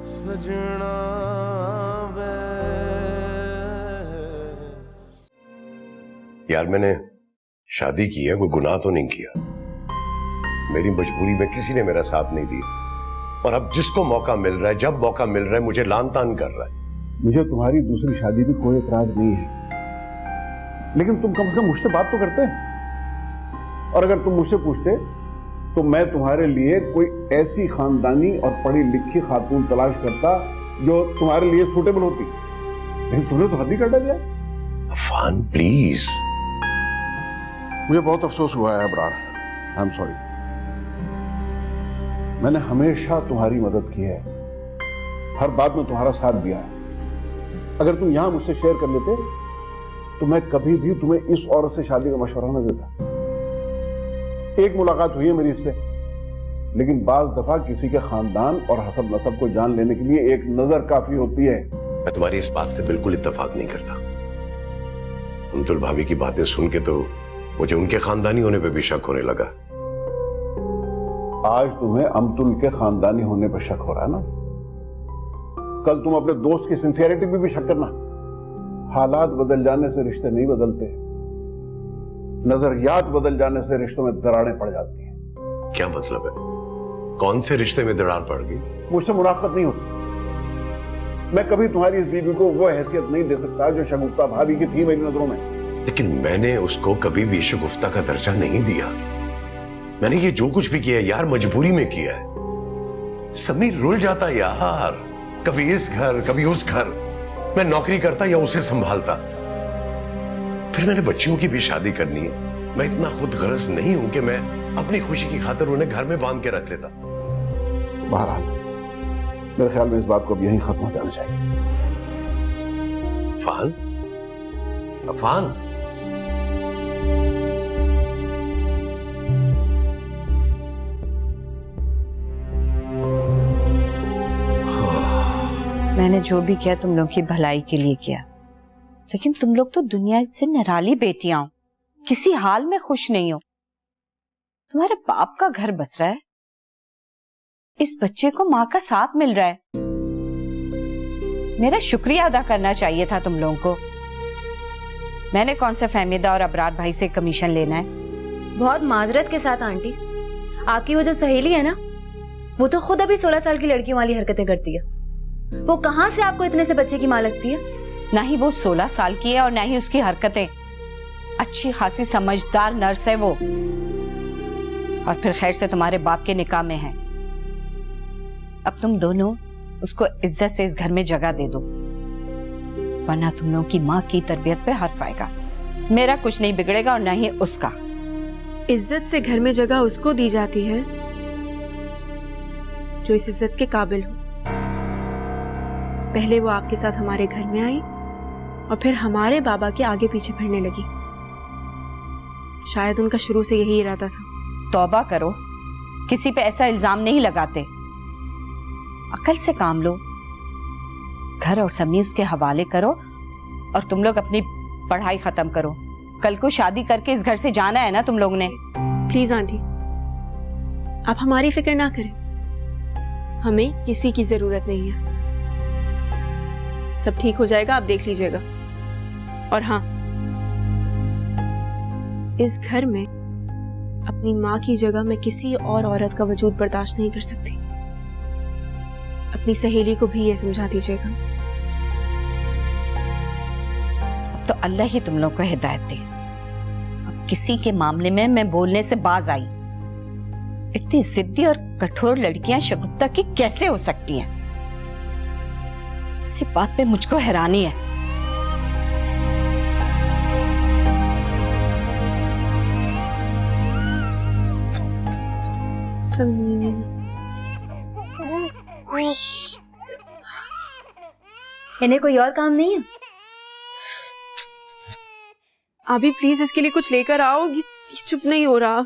सजना वे। यार मैंने शादी की है, कोई गुनाह तो नहीं किया। मेरी मजबूरी में किसी ने मेरा साथ नहीं दिया, और अब जिसको मौका मिल रहा है, जब मौका मिल रहा है, मुझे लान तान कर रहा है। मुझे तुम्हारी दूसरी शादी पे कोई एतराज नहीं है, लेकिन तुम कम से कम मुझसे बात तो करते। और अगर तुम मुझसे पूछते तो मैं तुम्हारे लिए कोई ऐसी खानदानी और पढ़ी लिखी खातून तलाश करता जो तुम्हारे लिए सूटेबल होती, लेकिन तुमने तो हद ही कर दिया। अफान प्लीज। मुझे बहुत अफसोस हुआ है अबरार, आई एम सॉरी। मैंने हमेशा तुम्हारी मदद की है, हर बात में तुम्हारा साथ दिया है। अगर तुम यहां मुझसे शेयर कर लेते तो मैं कभी भी तुम्हें इस औरत से शादी का मशवरा न देता। एक मुलाकात हुई है मेरी इससे, लेकिन बाज दफा किसी के खानदान और हसब नसब को जान लेने के लिए एक नजर काफी होती है। मैं तुम्हारी इस बात से बिल्कुल इत्तेफाक नहीं करता। अमतुल भाभी की बातें सुन के तो मुझे उनके खानदानी होने पे भी शक होने लगा। आज तुम्हें अमतुल के खानदानी होने पर शक हो रहा है ना, कल तुम अपने दोस्त की सिंसियरिटी पे भी शक करना। हालात बदल जाने से रिश्ते नहीं बदलते, नजरियात बदल जाने से रिश्तों में दरारें पड़ जाती हैं। क्या मतलब है? कौन से रिश्ते में दरार पड़ गई? मुझसे मुनाफत नहीं होती। मैं कभी तुम्हारी इस बीवी को वो हैसियत नहीं दे सकता जो शगुफ्ता भाभी की थी मेरी नजरों में। लेकिन मैंने उसको कभी भी शगुफ्ता का दर्जा नहीं दिया। मैंने ये जो कुछ भी किया है यार, मजबूरी में किया है। समीर रुल जाता यार, कभी इस घर कभी उस घर। मैं नौकरी करता या उसे संभालता, फिर मैंने बच्चियों की भी शादी करनी है। मैं इतना खुद गर्ज नहीं हूं कि मैं अपनी खुशी की खातिर उन्हें घर में बांध के रख लेता। बहरहाल मेरे ख्याल में इस बात को अब यहीं खत्म हो जाना चाहिए। अफान, अफान, मैंने जो भी किया तुम लोग की भलाई के लिए किया, लेकिन तुम लोग तो दुनिया से निराली बेटियां हो, किसी हाल में खुश नहीं हो। तुम्हारे बाप का घर बस रहा है, इस बच्चे को माँ का साथ मिल रहा है। मेरा शुक्रिया अदा करना चाहिए था तुम लोगों को। मैंने कौन सा फहमीदा और अबरार भाई से कमीशन लेना है? बहुत माजरत के साथ आंटी, आपकी वो जो सहेली है ना, वो तो खुद अभी 16 साल की लड़कियों वाली हरकतें करती है। वो कहां से आपको इतने से बच्चे की मां लगती है? ना ही वो 16 साल की है और ना ही उसकी हरकतें। अच्छी खासी समझदार नर्स है वो, और फिर खैर से तुम्हारे बाप के निकाह में है। अब तुम दोनों उसको इज्जत से इस घर में जगह दे दो, वरना तुम लोगों की माँ की तरबियत पे हर्फ आएगा। मेरा कुछ नहीं बिगड़ेगा और ना ही उसका। इज्जत से घर में जगह उसको दी जाती है जो इस इज्जत के काबिल हो। पहले वो आपके साथ हमारे घर में आई और फिर हमारे बाबा के आगे पीछे फिरने लगी। शायद उनका शुरू से यही इरादा था। तौबा करो, किसी पे ऐसा इल्जाम नहीं लगाते। अकल से काम लो, घर और समी उसके हवाले करो और तुम लोग अपनी पढ़ाई खत्म करो। कल को शादी करके इस घर से जाना है ना तुम लोग ने। प्लीज आंटी, आप हमारी फिक्र ना करें, हमें किसी की जरूरत नहीं है। सब ठीक हो जाएगा, आप देख लीजिएगा। और हाँ, इस घर में अपनी माँ की जगह मैं किसी और औरत का वजूद बर्दाश्त नहीं कर सकती। अपनी सहेली को भी ये समझा दीजिएगा। अब तो अल्लाह ही तुम लोग को हिदायत दे। अब किसी के मामले में मैं बोलने से बाज आई। इतनी जिद्दी और कठोर लड़कियां शगुफ्ता की कैसे हो सकती हैं? इसी बात पे मुझको हैरानी है। इन्हें कोई और काम नहीं है? अभी प्लीज इसके लिए कुछ लेकर आओ, ये चुप नहीं हो रहा।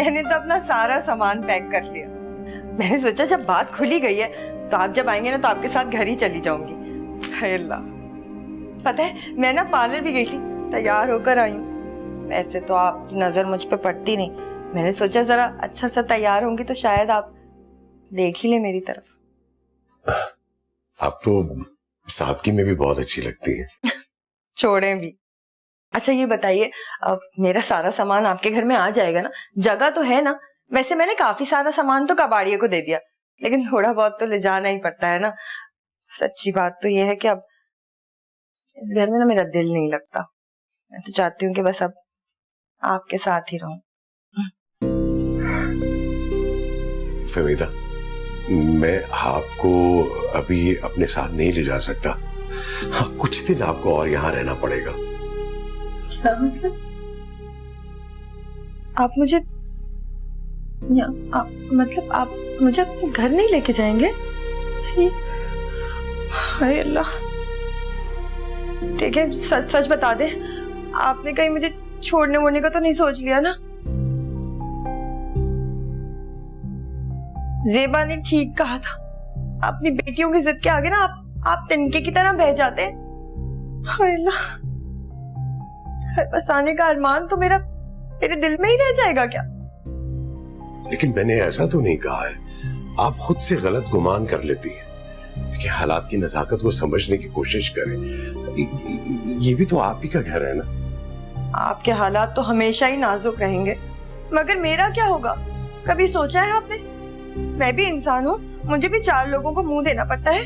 मैंने तो अपना सारा सामान पैक कर लिया। मैंने सोचा जब बात खुली गई है तो आप जब आएंगे ना तो आपके साथ घर ही चली जाऊंगी। हाय अल्लाह, पता है मैं ना पार्लर भी गई थी, तैयार होकर आई हूँ। वैसे तो आपकी नजर मुझ पे पड़ती नहीं, मैंने सोचा जरा अच्छा सा तैयार होंगी तो शायद आप देख ही ले मेरी तरफ। आप तो सादगी में भी बहुत अच्छी लगती हैं। छोड़ें भी। अच्छा ये बताइए, अब मेरा सारा सामान आपके घर में आ जाएगा ना? जगह तो है ना? वैसे मैंने काफी सारा सामान तो कबाड़िए को दे दिया, लेकिन थोड़ा बहुत तो ले जाना ही पड़ता है ना। सच्ची बात तो ये है कि अब इस घर में ना मेरा दिल नहीं लगता। मैं तो चाहती हूँ कि बस अब आपके साथ ही रहूं। फहमीदा, मैं आपको अभी अपने साथ नहीं ले जा सकता। हाँ, कुछ दिन आपको और यहाँ रहना पड़ेगा। क्या मतलब? आप मुझे मतलब आप मुझे अपने घर नहीं लेके जाएंगे? हाय अल्लाह। ठीक है, सच सच बता दे, आपने कहीं मुझे छोड़ने वोड़ने का तो नहीं सोच लिया ना? ज़ेबा ने ठीक कहा था, अपनी बेटियों की जिद के आगे ना आप तिनके की तरह बह जाते। हाय अल्लाह, घर बसाने का अरमान तो मेरे दिल में ही रह जाएगा क्या? लेकिन मैंने ऐसा तो नहीं कहा है, आप खुद से गलत गुमान कर लेती हैं। देखिए, हालात की नजाकत को समझने की कोशिश करें। ये भी तो आप ही का घर है ना। आपके हालात तो हमेशा ही नाजुक रहेंगे, मगर मेरा क्या होगा? कभी सोचा है आपने? मैं भी इंसान हूँ, मुझे भी 4 लोगों को मुंह देना पड़ता है।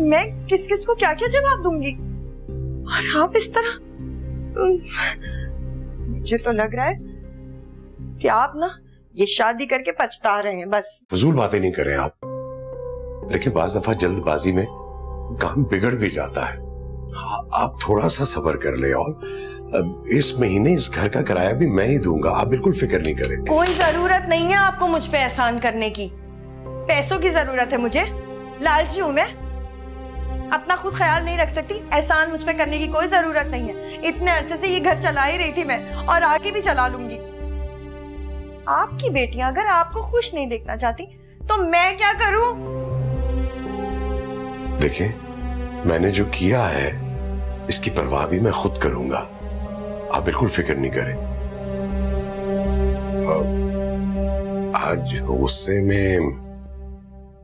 मैं किस किस को क्या क्या जवाब दूंगी? और आप इस तरह, मुझे तो लग रहा है कि आप ना ये शादी करके पछता रहे हैं बस। फजूल बातें नहीं करें आप, लेकिन बाज दफा जल्दबाजी में काम बिगड़ भी जाता है। हाँ, आप थोड़ा सा सब्र कर ले, और इस महीने इस घर का किराया भी मैं ही दूंगा, आप बिल्कुल फिक्र नहीं करें। कोई जरूरत नहीं है आपको मुझ पे एहसान करने की। पैसों की जरूरत है मुझे, लालची हूं मैं, अपना खुद ख्याल नहीं रख सकती। एहसान मुझ पे करने की कोई जरूरत नहीं है। इतने अरसे से ये घर चला ही रही थी मैं, और आगे भी चला लूंगी। आपकी बेटियां अगर आपको खुश नहीं देखना चाहती तो मैं क्या करूं? देखिए, मैंने जो किया है इसकी परवाह भी मैं खुद करूंगा, आप बिल्कुल फिक्र नहीं करें। आज गुस्से में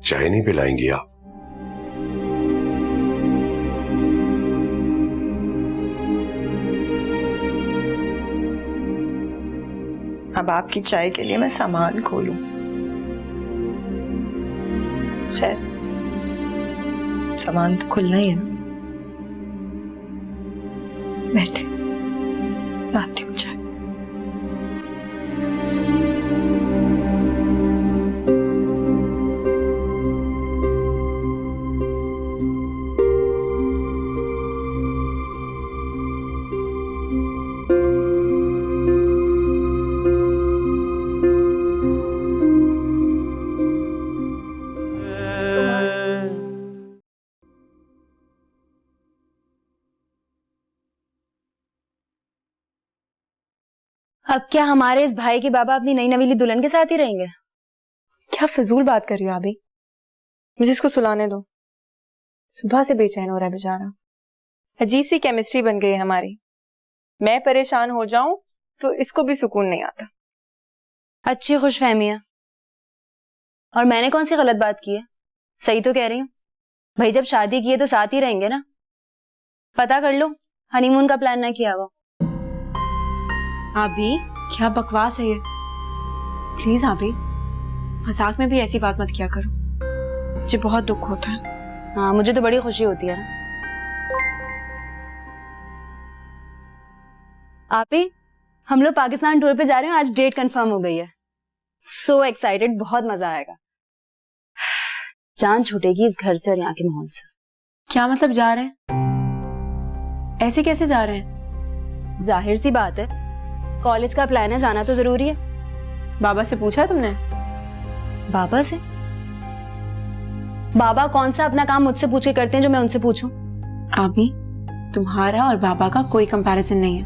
चाय नहीं पिलाएंगी आप? अब आपकी चाय के लिए मैं सामान खोलूं? खैर, सामान तो खुलना ही है ना। बैठे, आती हूँ चाय। अब क्या हमारे इस भाई के बाबा अपनी नई नवीली दुल्हन के साथ ही रहेंगे? क्या फजूल बात कर रही हो अभी? मुझे इसको सुलाने दो, सुबह से बेचैन हो रहा है बेचारा। अजीब सी केमिस्ट्री बन गई है हमारी। मैं परेशान हो जाऊं तो इसको भी सुकून नहीं आता। अच्छी खुशफहमी है। और मैंने कौन सी गलत बात की है? सही तो कह रही हूँ। भाई जब शादी की है तो साथ ही रहेंगे ना। पता कर लो, हनीमून का प्लान ना किया हुआ। आबी, क्या बकवास है ये? प्लीज आबी, मजाक में भी ऐसी बात मत किया करो, मुझे बहुत दुख होता है। हाँ, मुझे तो बड़ी खुशी होती है ना। आपी, हम लोग पाकिस्तान टूर पे जा रहे हैं, आज डेट कंफर्म हो गई है। सो एक्साइटेड, बहुत मजा आएगा। जान छूटेगी इस घर से और यहाँ के माहौल से। क्या मतलब जा रहे हैं? ऐसे कैसे जा रहे हैं? जाहिर सी बात है, कॉलेज का प्लान है, जाना तो जरूरी है। बाबा से पूछा तुमने? बाबा से? बाबा कौन सा अपना काम मुझसे पूछ के करते हैं जो मैं उनसे पूछूं? आबी, तुम्हारा और बाबा का कोई कंपैरिजन नहीं है।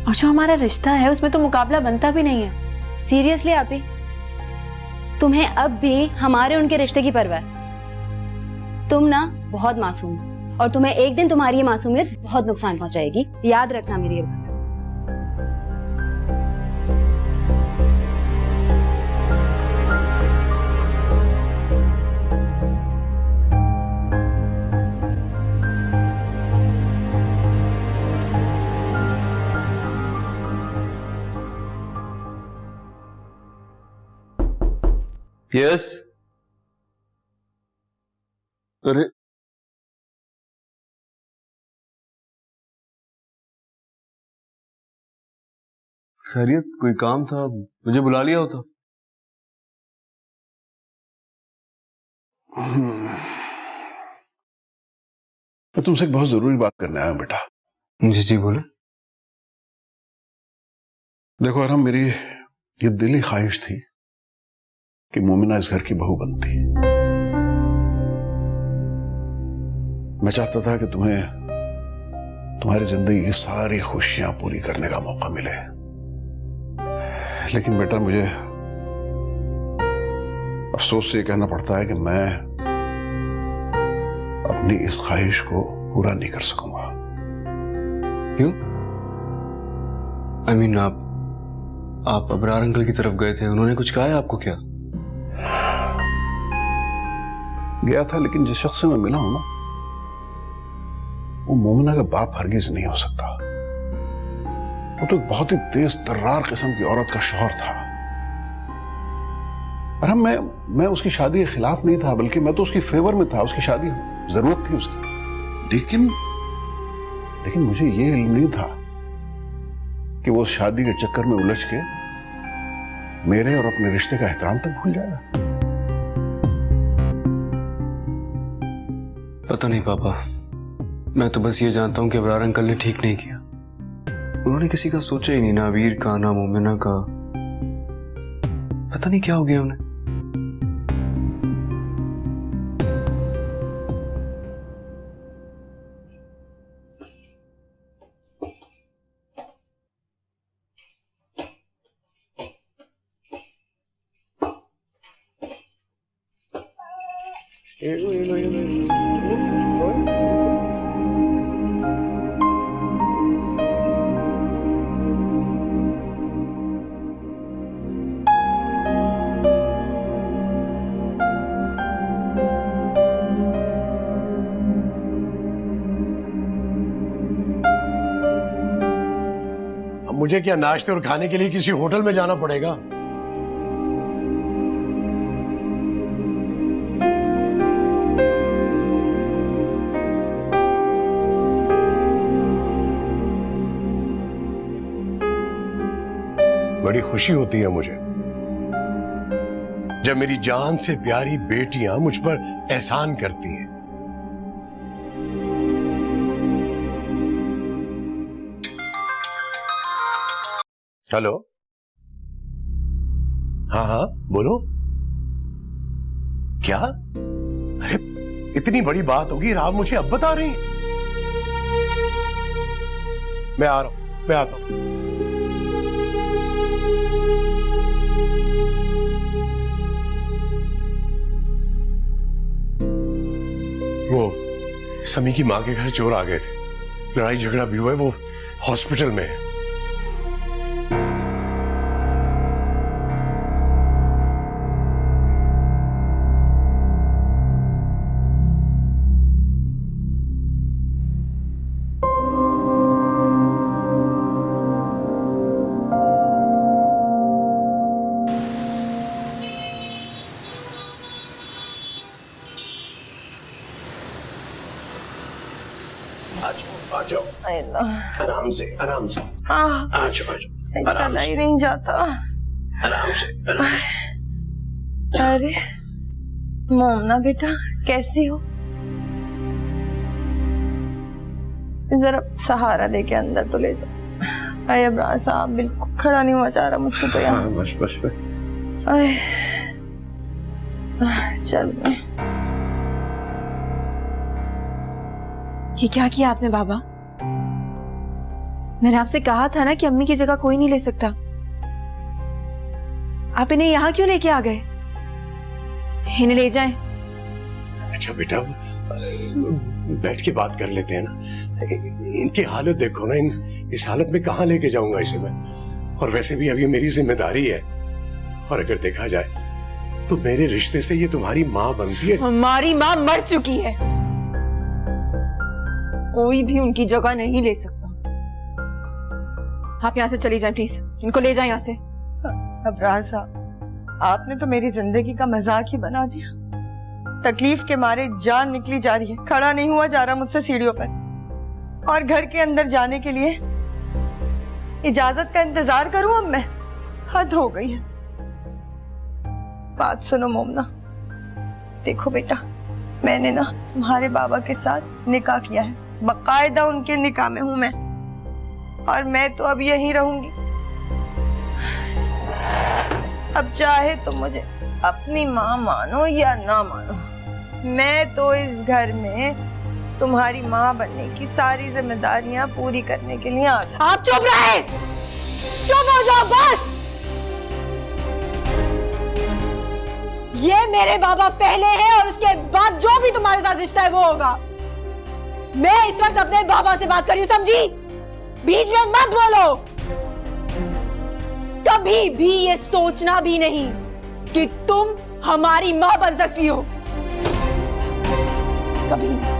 और जो हमारा रिश्ता है उसमें तो मुकाबला बनता भी नहीं है। सीरियसली आपी, तुम्हें अब भी हमारे उनके रिश्ते की परवाह है? तुम ना बहुत मासूम हो और तुम्हें एक दिन तुम्हारी ये मासूमियत बहुत नुकसान पहुंचाएगी, याद रखना मेरी ये बात। यस। अरे खैरियत, कोई काम था? मुझे बुला लिया होता। मैं तुमसे एक बहुत जरूरी बात करने आया हूं बेटा। जी जी बोले। देखो आराम, मेरी ये दिली ख्वाहिश थी कि मोमिना इस घर की बहू बनती। मैं चाहता था कि तुम्हें तुम्हारी जिंदगी की सारी खुशियां पूरी करने का मौका मिले, लेकिन बेटा मुझे अफसोस से कहना पड़ता है कि मैं अपनी इस ख्वाहिश को पूरा नहीं कर सकूंगा। क्यों? I mean, आप अबरार अंकल की तरफ गए थे, उन्होंने कुछ कहा है आपको क्या? गया था, लेकिन जिस शख्स से मैं मिला हूं ना, वो मोमिना का बाप हरगिज नहीं हो सकता। वो तो एक बहुत ही तेज तर्रार किस्म की औरत का शौहर था। और मैं उसकी शादी के खिलाफ नहीं था, बल्कि मैं तो उसकी फेवर में था। उसकी शादी जरूरत थी उसकी, लेकिन मुझे ये इल्म नहीं था कि वो शादी के चक्कर में उलझ के मेरे और अपने रिश्ते का एहतराम तक भूल जाएगा। पता नहीं पापा, मैं तो बस ये जानता हूं कि अबरार अंकल ने ठीक नहीं किया। उन्होंने किसी का सोचा ही नहीं, ना अबीर का ना मोमिना का। पता नहीं क्या हो गया उन्हें। मुझे क्या नाश्ते और खाने के लिए किसी होटल में जाना पड़ेगा? बड़ी खुशी होती है मुझे जब मेरी जान से प्यारी बेटियां मुझ पर एहसान करती हैं। हेलो, हाँ हाँ बोलो। क्या? अरे इतनी बड़ी बात होगी, आप मुझे अब बता रही हैं? मैं आ रहा हूं, मैं आता हूं। वो समी की मां के घर चोर आ गए थे, लड़ाई झगड़ा भी हुआ है, वो हॉस्पिटल में है। आ जाओ, आराम से आराम से। हाँ, आ जाओ, चला ही नहीं जाता। आराम से आराम से। अरे मोमना बेटा, कैसी हो? जरा सहारा दे के अंदर तो ले जाओ। अरे अबरार साहब बिल्कुल खड़ा नहीं हुआ जा रहा मुझसे तो यहाँ। बस बस बस। चल। ये क्या किया आपने बाबा? मैंने आपसे कहा था ना कि अम्मी की जगह कोई नहीं ले सकता। आप इन्हें यहाँ क्यों लेके आ गए? इन्हें ले जाएं। अच्छा बेटा, बैठ के बात कर लेते हैं ना। इनकी हालत देखो ना, इस हालत में कहाँ लेके जाऊंगा इसे मैं। और वैसे भी अभी मेरी जिम्मेदारी है, और अगर देखा जाए तो मेरे रिश्ते से ये तुम्हारी माँ बनती है। हमारी माँ मर चुकी है, कोई भी उनकी जगह नहीं ले सकता। आप यहाँ से चली जाएं प्लीज, इनको ले जाएं यहाँ से। अबरार साहब, आपने तो मेरी जिंदगी का मजाक ही बना दिया। तकलीफ के मारे जान निकली जा रही है, खड़ा नहीं हुआ जा रहा मुझसे सीढ़ियों पर, और घर के अंदर जाने के लिए इजाजत का इंतजार करूं अब मैं? हद हो गई है। बात सुनो मोमना, देखो बेटा, मैंने ना तुम्हारे बाबा के साथ निकाह किया है, बाकायदा उनके निकाह में हूं मैं, और मैं तो अब यहीं रहूंगी। अब चाहे तो मुझे अपनी माँ मानो या ना मानो, मैं तो इस घर में तुम्हारी माँ बनने की सारी जिम्मेदारियां पूरी करने के लिए आ गई। आप चुप रहे, चुप हो जाओ बस। ये मेरे बाबा पहले हैं और उसके बाद जो भी तुम्हारे साथ रिश्ता है वो होगा। मैं इस वक्त अपने बाबा से बात कर रही हूँ, समझी? बीच में मत बोलो। कभी भी ये सोचना भी नहीं कि तुम हमारी माँ बन सकती हो, कभी नहीं।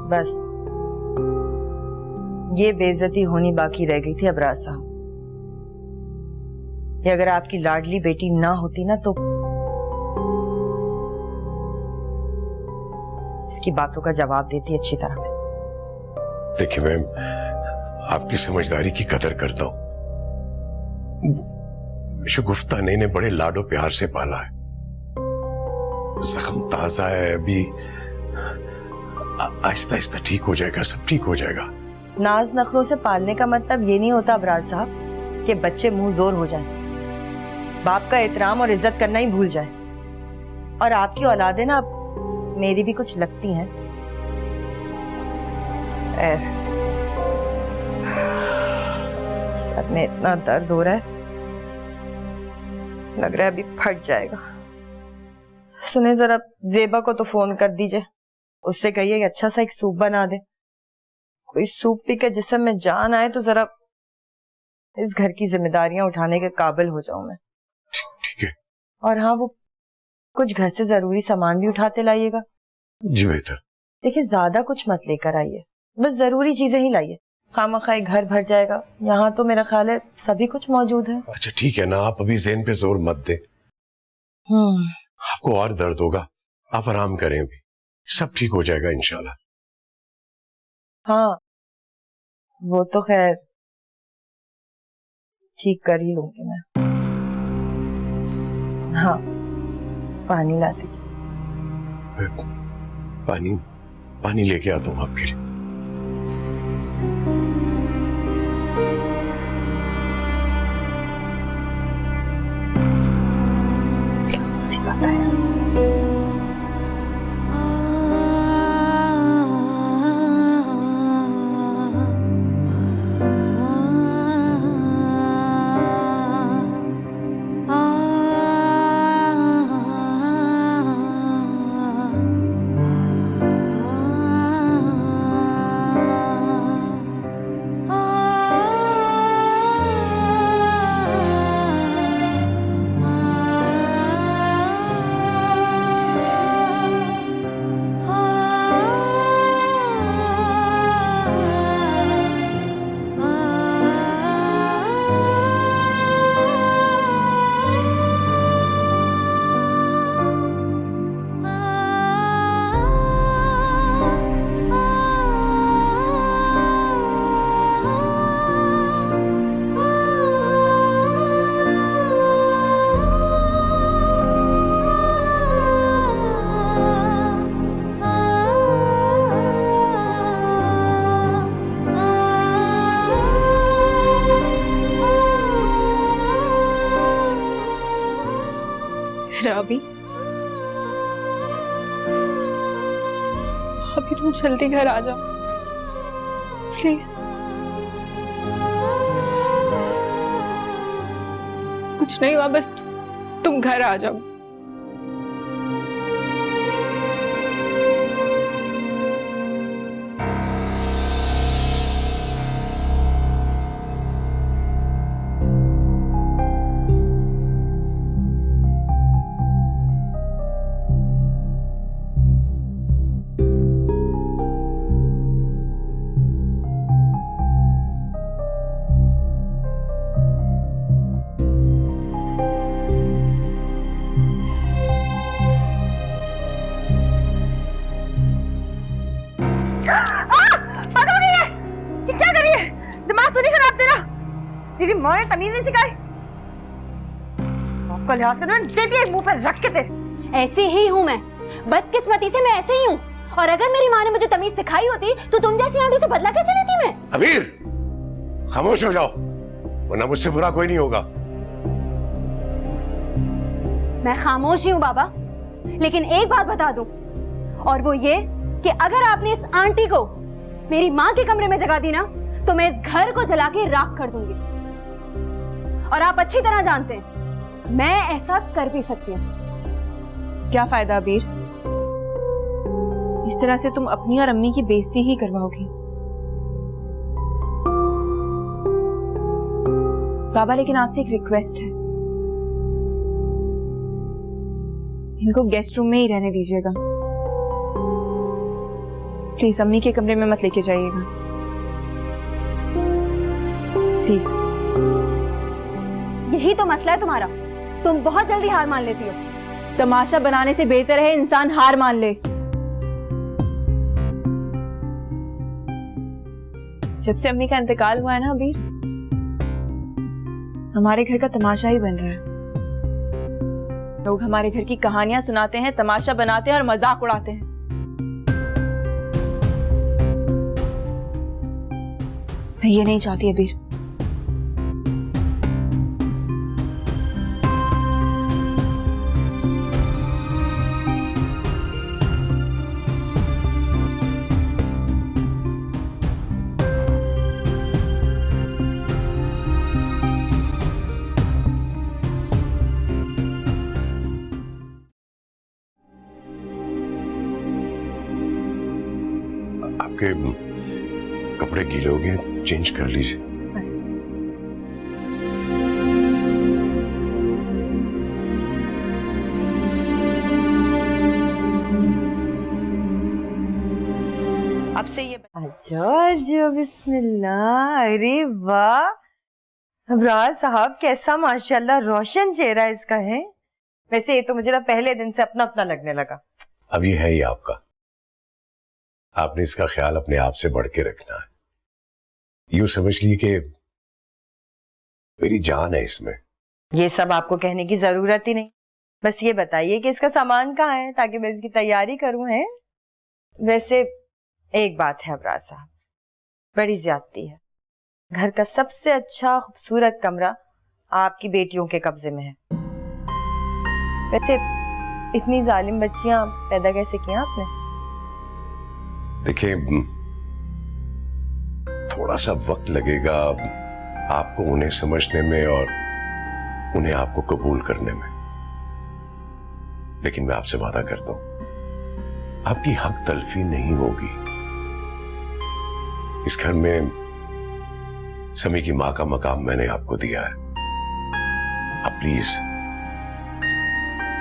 बस ये बेइज्जती होनी बाकी रह गई थी अबरार साहब। ये अगर आपकी लाडली बेटी ना होती ना, तो इसकी बातों का जवाब देती अच्छी तरह में। देखिए मैम, आपकी समझदारी की कदर करता हूं। शगुफ्ता ने बड़े लाडो प्यार से पाला है, जख्म ताजा है अभी, आहिस्ता आहिस्ता ठीक हो जाएगा, सब ठीक हो जाएगा। नाज नखरों से पालने का मतलब ये नहीं होता अबरार साहब कि बच्चे मुंह जोर हो जाएं, बाप का एहतराम और इज्जत करना ही भूल जाए। और आपकी औलादें ना मेरी भी कुछ लगती हैं। सर में इतना दर्द हो रहा है, लग रहा है अभी फट जाएगा। सुने, जरा जेबा को तो फोन कर दीजिए, उससे कहिए कि अच्छा सा एक सूप बना दे। कोई सूप पी के जिस्म में जान आए तो जरा इस घर की जिम्मेदारियां उठाने के काबिल हो जाऊं मैं। ठीक है। और हाँ, वो कुछ घर से जरूरी सामान भी उठाते लाइएगा। जी बेहतर। देखिए, ज्यादा कुछ मत लेकर आइए, बस जरूरी चीजें ही लाइए। खामखाई घर भर जाएगा। यहाँ तो मेरा ख्याल है सभी कुछ मौजूद है। अच्छा ठीक है ना, आप अभी ज़हन पे जोर मत दें। आपको और दर्द होगा, आप आराम करें, अभी सब ठीक हो जाएगा इंशाल्लाह। हाँ, वो तो खैर ठीक कर ही लूंगी मैं। हाँ, पानी ला दीजिए। पानी लेके आता हूँ आपके लिए। सी बात है। अभी तुम जल्दी घर आ जाओ प्लीज। कुछ नहीं हुआ, बस तुम घर आ जाओ। तेरी माँ ने तमीज नहीं सिखाई? आपका लिहाज करना दे दिया मुंह पर रख के थे। ऐसी ही हूँ मैं, बदकिस्मती से मैं ऐसे ही हूँ। और अगर मेरी माँ ने मुझे तमीज सिखाई होती तो तुम जैसी आंटी से बदला कैसे लेती मैं? अमीर, खामोश हो जाओ, वरना मुझसे बुरा कोई नहीं होगा। मैं खामोश ही हूँ बाबा, लेकिन एक बात बता दूं, और वो ये कि अगर आपने इस आंटी को मेरी माँ के कमरे में जगा दी ना, तो मैं इस घर को जला के राख कर दूंगी। और आप अच्छी तरह जानते हैं मैं ऐसा कर भी सकती हूँ। क्या फायदा अबीर, इस तरह से तुम अपनी और अम्मी की बेइज्जती ही करवाओगी। बाबा, लेकिन आपसे एक रिक्वेस्ट है, इनको गेस्ट रूम में ही रहने दीजिएगा प्लीज। अम्मी के कमरे में मत लेके जाइएगा प्लीज। यही तो मसला है तुम्हारा, तुम बहुत जल्दी हार मान लेती हो। तमाशा बनाने से बेहतर है इंसान हार मान ले। जब से अम्मी का इंतकाल हुआ है ना अबीर, हमारे घर का तमाशा ही बन रहा है। लोग हमारे घर की कहानियां सुनाते हैं, तमाशा बनाते हैं और मजाक उड़ाते हैं। मैं ये नहीं चाहती अबीर। आपके कपड़े गीले हो गए, चेंज कर लीजिए। अब से ये अच्छा बिस्मिल्लाह। अरे वाह, अबरार साहब कैसा माशाल्लाह रोशन चेहरा इसका है। वैसे ये तो मुझे ना पहले दिन से अपना अपना लगने लगा। अब ये है ही आपका, आपने इसका ख्याल अपने आप से बढ़ के रखना है। यूं समझ ली कि मेरी जान है इसमें। ये सब आपको कहने की जरूरत ही नहीं, बस ये बताइए कि इसका सामान कहाँ है ताकि मैं इसकी तैयारी करूं। है वैसे एक बात है अबरार साहब, बड़ी ज्यादती है। घर का सबसे अच्छा खूबसूरत कमरा आपकी बेटियों के कब्जे में है। वैसे इतनी जालिम बच्चियां पैदा कैसे किया आपने? देखिए, थोड़ा सा वक्त लगेगा आपको उन्हें समझने में और उन्हें आपको कबूल करने में, लेकिन मैं आपसे वादा करता हूं आपकी हक तलफी नहीं होगी। इस घर में समी की मां का मकाम मैंने आपको दिया है, आप प्लीज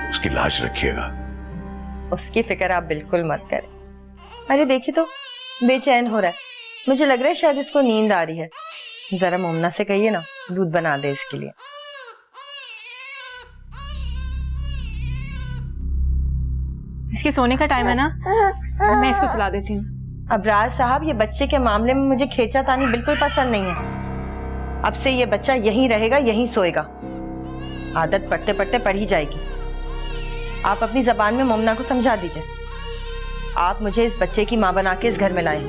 उसकी लाज रखिएगा। उसकी फिक्र आप बिल्कुल मत करें। अरे देखिए तो बेचैन हो रहा है, मुझे लग रहा है शायद इसको नींद आ रही है। जरा मोमना से कहिए ना दूध बना दे इसके लिए। इसके सोने का टाइम है ना, मैं इसको सुला देती हूँ। अबरार साहब, ये बच्चे के मामले में मुझे खींचातानी बिल्कुल पसंद नहीं है। अब से ये बच्चा यहीं रहेगा, यहीं सोएगा। आदत पढ़ते पढ़ते पढ़ ही जाएगी। आप अपनी जबान में मोमना को समझा दीजिए। आप मुझे इस बच्चे की माँ बना के इस घर में लाए,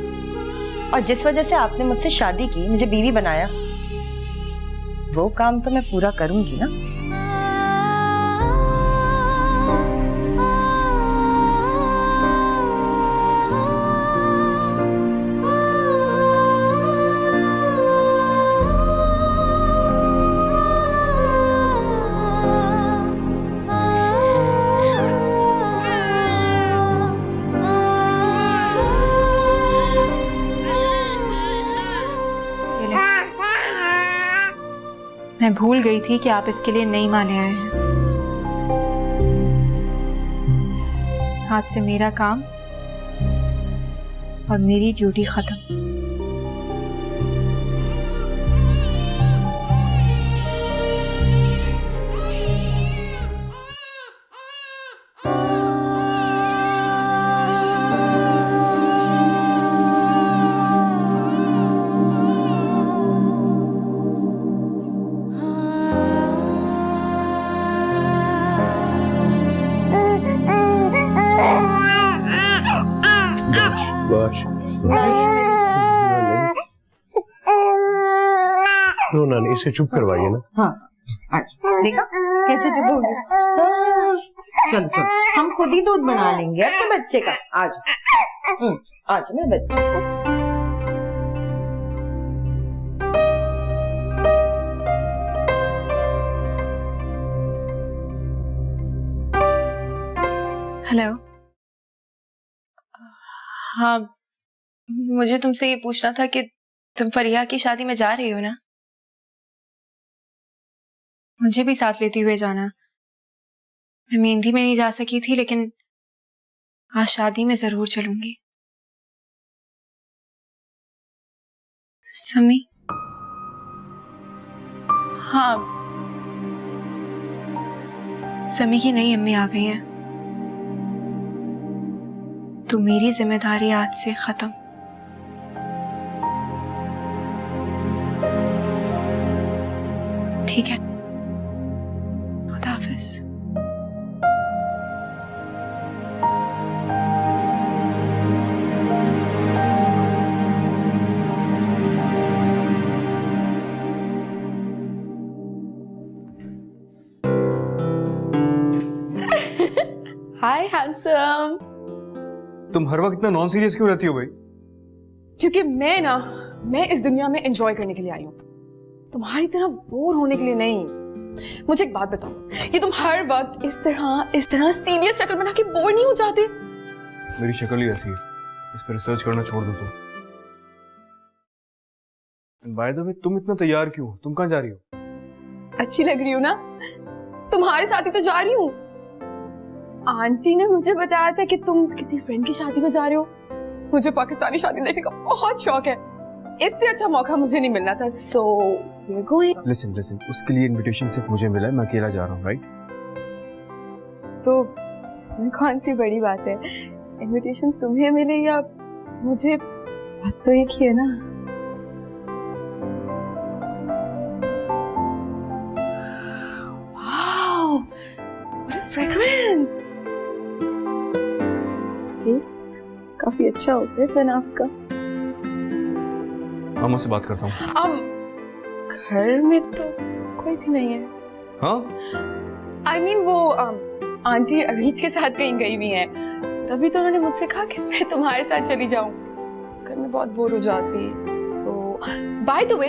और जिस वजह से आपने मुझसे शादी की, मुझे बीवी बनाया, वो काम तो मैं पूरा करूंगी ना। भूल गई थी कि आप इसके लिए नई माँ ले आए हैं। आज से मेरा काम और मेरी ड्यूटी खत्म। रोना नहीं, इसे चुप करवाइए ना। हाँ देखा कैसे चुप हो गया। चल चल हम खुद ही दूध बना लेंगे अपने बच्चे का। आज आज मेरे बच्चे हेलो। हाँ, मुझे तुमसे ये पूछना था कि तुम फरिया की शादी में जा रही हो ना? मुझे भी साथ लेते हुए जाना। मैं मेहंदी में नहीं जा सकी थी, लेकिन आज शादी में जरूर चलूंगी। समी? हाँ, समी की नई अम्मी आ गई हैं, तो मेरी जिम्मेदारी आज से खत्म। ठीक है, खुदा हाफिज। हाय हैंडसम। तुम हर वक्त इतना नॉन सीरियस क्यों रहती हो भाई? क्योंकि मैं इस दुनिया में एंजॉय करने के लिए आई हूँ, तुम्हारी तरह बोर होने के लिए नहीं। मुझे एक बात बताओ, कि तुम हर वक्त इस तरह सीरियस शक्ल बना के बोर नहीं हो जाते? मेरी शक्ल ही ऐसी है, इस पर रिसर्च करना छोड़ दो तुम। बाय द वे, तुम इतना तैयार क्यों? तुम कहाँ जा रही हो? अच्छी लग रही हो ना? तुम्हारे साथ ही तो जा रही हूँ। आंटी ने मुझे बताया था कि तुम किसी फ्रेंड की शादी में जा रहे हो। मुझे पाकिस्तानी शादी देखने का बहुत शौक है, इससे अच्छा मौका मुझे नहीं मिलना था। So we are going. Listen, उसके लिए इनविटेशन सिर्फ मुझे मिला है, मैं अकेला जा रहा हूँ, राइट? तो इसमें कौन सी बड़ी बात है? इनविटेशन तुम्हें मिले या मुझे, बात तो एक ही है ना। Wow, what a fragrance. Taste काफी अच्छा होता है जनाब का। मामा से बात करता हूँ। घर में तो कोई भी नहीं है। हाँ? I mean, वो आंटी अरीज के साथ कहीं गई हुई है, तभी तो उन्होंने मुझसे कहा कि मैं तुम्हारे साथ चली जाऊं। घर में बहुत बोर हो जाती। तो बाय द वे,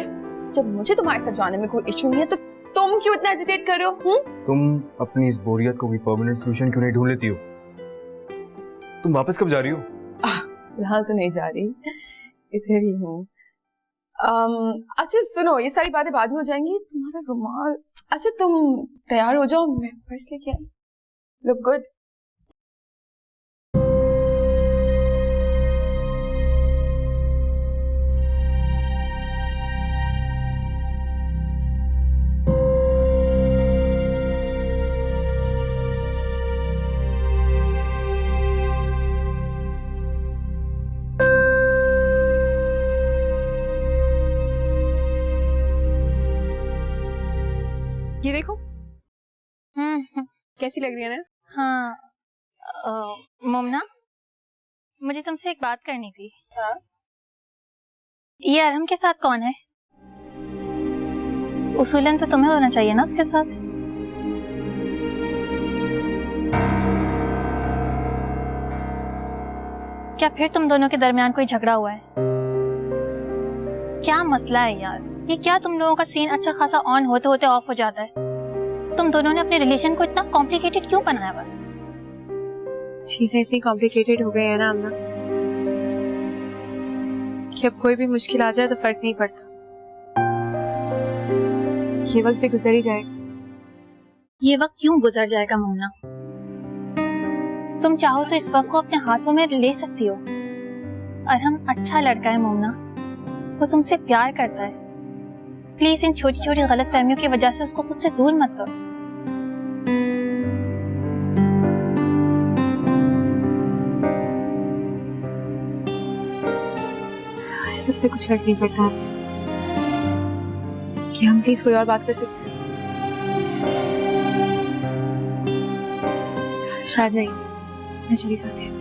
जब मुझे तुम्हारे साथ जाने में कोई इशू नहीं है, तो तुम क्यों इतना हेजिटेट कर रहे हो? तुम अपनी इस बोरियत को कोई परमानेंट सॉल्यूशन क्यों नहीं ढूंढ लेती हो? तुम वापस कब जा रही हो? फिलहाल तो नहीं जा रही, इधर ही हूँ। अच्छा सुनो, ये सारी बातें बाद में हो जाएंगी। तुम्हारा रुमाल, अच्छा तुम तैयार हो जाओ, मैं पर्स लेके आई। Look good. ये देखो, कैसी लग रही है ना? हाँ, मोमना, मुझे तुमसे एक बात करनी थी। हाँ? ये अरहम के साथ कौन है? उसूलन तो तुम्हें होना चाहिए ना उसके साथ। क्या फिर तुम दोनों के दरमियान कोई झगड़ा हुआ है? क्या मसला है यार? ये क्या तुम लोगों का सीन अच्छा खासा ऑन होते होते ऑफ हो जाता है? तुम दोनों ने अपने रिलेशन को इतना कॉम्प्लिकेटेड क्यों बनाया हुआ? चीजें इतनी कॉम्प्लिकेटेड हो गई है ना अम्मा, कि अब कोई भी मुश्किल आ जाए तो फर्क नहीं पड़ता। ये वक्त भी गुजर ही जाएगा। ये वक्त क्यों गुजर जाएगा मोमना? तुम चाहो तो इस वक्त को अपने हाथों में ले सकती हो। अरहम अच्छा लड़का है मोमना, वो तुमसे प्यार करता है। प्लीज इन छोटी छोटी गलत फहमियों की वजह से उसको खुद से दूर मत करो। सबसे कुछ फर्क नहीं पड़ता कि हम प्लीज कोई और बात कर सकते हैं। शायद नहीं, मैं चली जाती हूँ।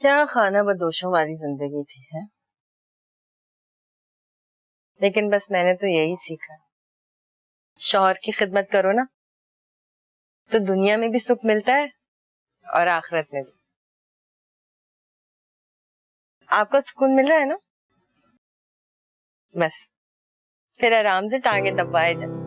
क्या खाना बदोशों वाली जिंदगी थी है? लेकिन बस मैंने तो यही सीखा, शौहर की खिदमत करो ना तो दुनिया में भी सुख मिलता है और आखिरत में भी। आपको सुकून मिल रहा है ना? बस फिर आराम से टांगे दबाए जाए।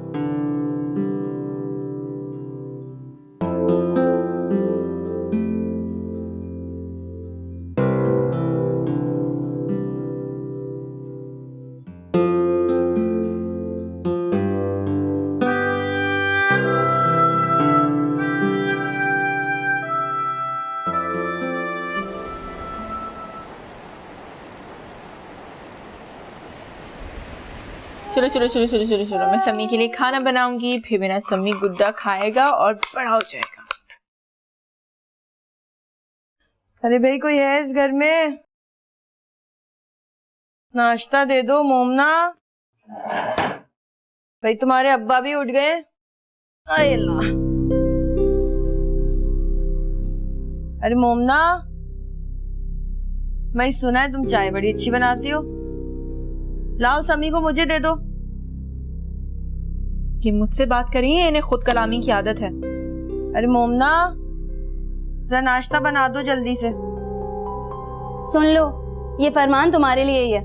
चलो चलो चलो चलो चलो चलो, मैं समी के लिए खाना बनाऊंगी, फिर मेरा समी गुड्डा खाएगा और बड़ा हो जाएगा। अरे भाई कोई है इस घर में? नाश्ता दे दो मोमना। भाई तुम्हारे अब्बा भी उठ गए। आए अल्लाह। अरे मोमना, मैं सुना है तुम चाय बड़ी अच्छी बनाती हो, लाओ समी को मुझे दे दो। ये मुझसे बात करी है, इन्हें खुद कलामी की आदत है। अरे मोमना जरा नाश्ता बना दो जल्दी से। सुन लो, ये फरमान तुम्हारे लिए ही है।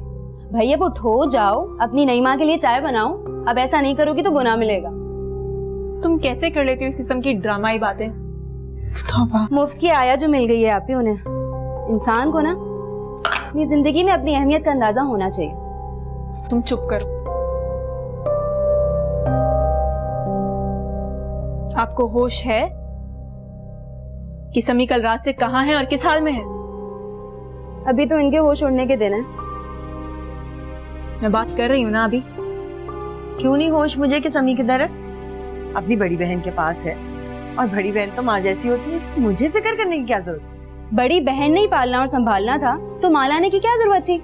भैया अब उठो, जाओ अपनी नई माँ के लिए चाय बनाओ। अब ऐसा नहीं करोगी तो गुनाह मिलेगा। तुम कैसे कर लेती हो इस किस्म की ड्रामाई बातें? मुफ्त की आया जो मिल गई है आप ही उन्हें। इंसान को ना अपनी जिंदगी में अपनी अहमियत का अंदाजा होना चाहिए। तुम चुप करो। आपको होश है कि समी कल रात से कहाँ है और किस हाल में है? अभी तो इनके होश उड़ने के दिन है। मैं बात कर रही हूँ ना अभी। क्यों नहीं होश मुझे कि समी किधर है? अपनी बड़ी बहन के पास है और बड़ी बहन तो माँ जैसी होती है, इसमें मुझे फिक्र करने की क्या जरूरत है? बड़ी बहन नहीं पालना और संभालना था तो माँ लाने की क्या जरूरत थी?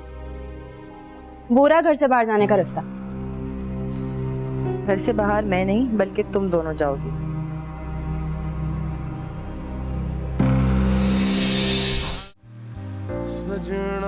वो रहा घर से बाहर जाने का रास्ता। घर से बाहर मैं नहीं बल्कि तुम दोनों जाओगी। सजना